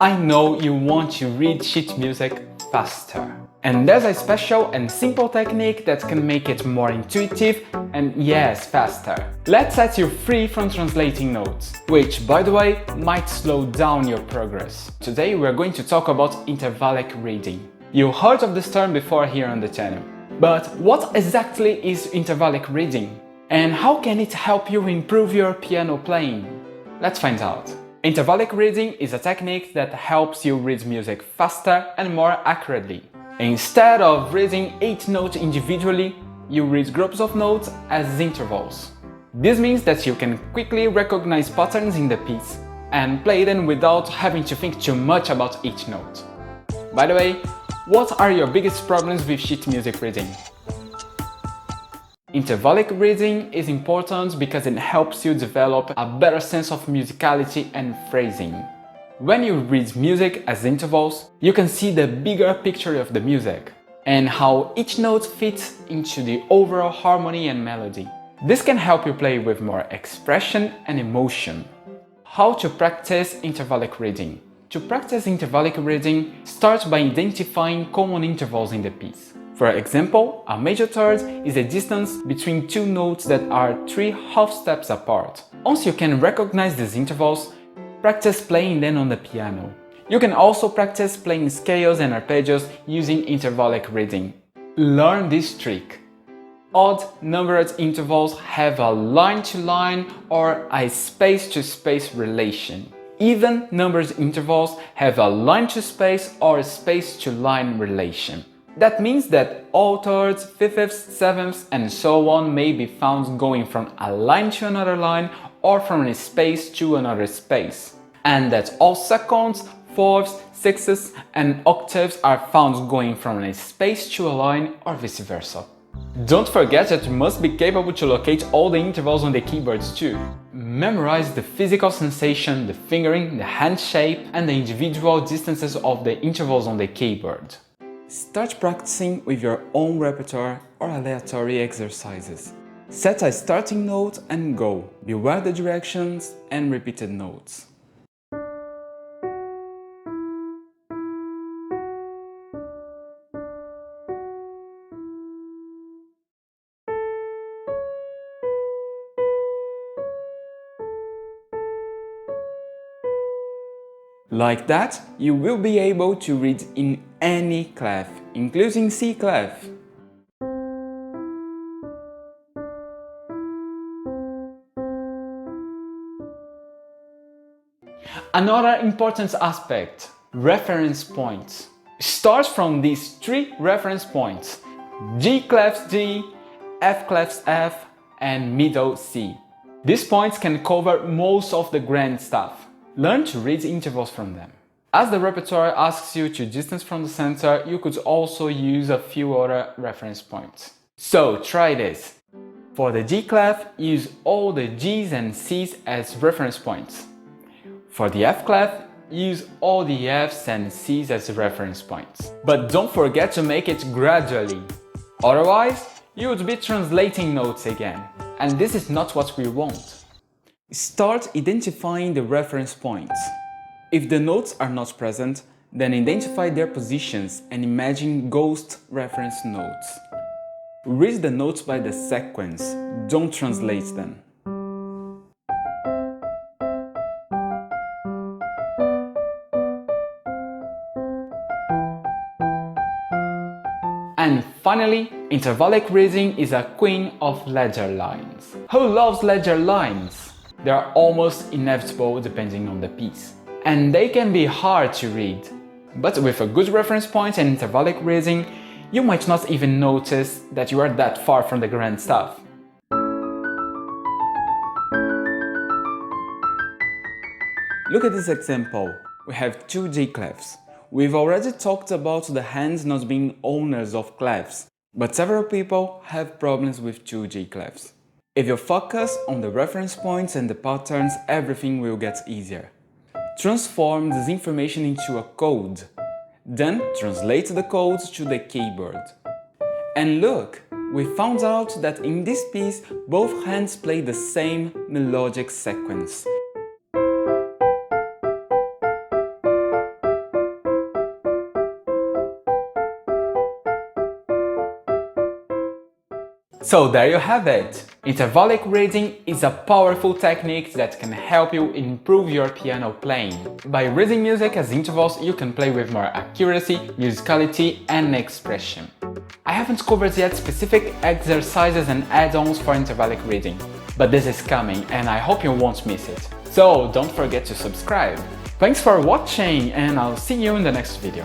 I know you want to read sheet music faster. And there's a special and simple technique that can make it more intuitive and yes, faster. Let's set you free from translating notes, which, by the way, might slow down your progress. Today we're going to talk about intervallic reading. You heard of this term before here on the channel. But what exactly is intervallic reading? And how can it help you improve your piano playing? Let's find out. Intervallic reading is a technique that helps you read music faster and more accurately. Instead of reading each note individually, you read groups of notes as intervals. This means that you can quickly recognize patterns in the piece and play them without having to think too much about each note. By the way, what are your biggest problems with sheet music reading? Intervallic reading is important because it helps you develop a better sense of musicality and phrasing. When you read music as intervals, you can see the bigger picture of the music and how each note fits into the overall harmony and melody. This can help you play with more expression and emotion. How to practice intervallic reading? To practice intervallic reading, start by identifying common intervals in the piece. For example, a major third is a distance between two notes that are 3 half steps apart. Once you can recognize these intervals, practice playing them on the piano. You can also practice playing scales and arpeggios using intervallic reading. Learn this trick. Odd numbered intervals have a line-to-line or a space-to-space relation. Even numbered intervals have a line-to-space or space-to-line relation. That means that all thirds, fifths, sevenths, and so on may be found going from a line to another line or from a space to another space. And that all seconds, fourths, sixths, and octaves are found going from a space to a line or vice versa. Don't forget that you must be capable to locate all the intervals on the keyboards too. Memorize the physical sensation, the fingering, the hand shape, and the individual distances of the intervals on the keyboard. Start practicing with your own repertoire or aleatory exercises. Set a starting note and go. Beware the directions and repeated notes. Like that, you will be able to read in any clef, including C clef. Another important aspect, reference points. Start from these 3 reference points: G clef G, F clef F, and middle C. These points can cover most of the grand stuff. Learn to read intervals from them. As the repertoire asks you to distance from the center, you could also use a few other reference points. So try this. For the G clef, use all the G's and C's as reference points. For the F clef, use all the F's and C's as reference points. But don't forget to make it gradually. Otherwise, you would be translating notes again. And this is not what we want. Start identifying the reference points. If the notes are not present, then identify their positions and imagine ghost reference notes. Read the notes by the sequence, don't translate them. And finally, intervallic reading is a queen of ledger lines. Who loves ledger lines? They are almost inevitable depending on the piece. And they can be hard to read. But with a good reference point and intervallic reading, you might not even notice that you are that far from the grand stuff. Look at this example. We have 2 G clefs. We've already talked about the hands not being owners of clefs, but several people have problems with 2 G clefs. If you focus on the reference points and the patterns, everything will get easier. Transform this information into a code. Then translate the code to the keyboard. And look, we found out that in this piece, both hands play the same melodic sequence. So there you have it! Intervallic reading is a powerful technique that can help you improve your piano playing. By reading music as intervals, you can play with more accuracy, musicality and expression. I haven't covered yet specific exercises and add-ons for intervallic reading, but this is coming and I hope you won't miss it. So don't forget to subscribe. Thanks for watching and I'll see you in the next video.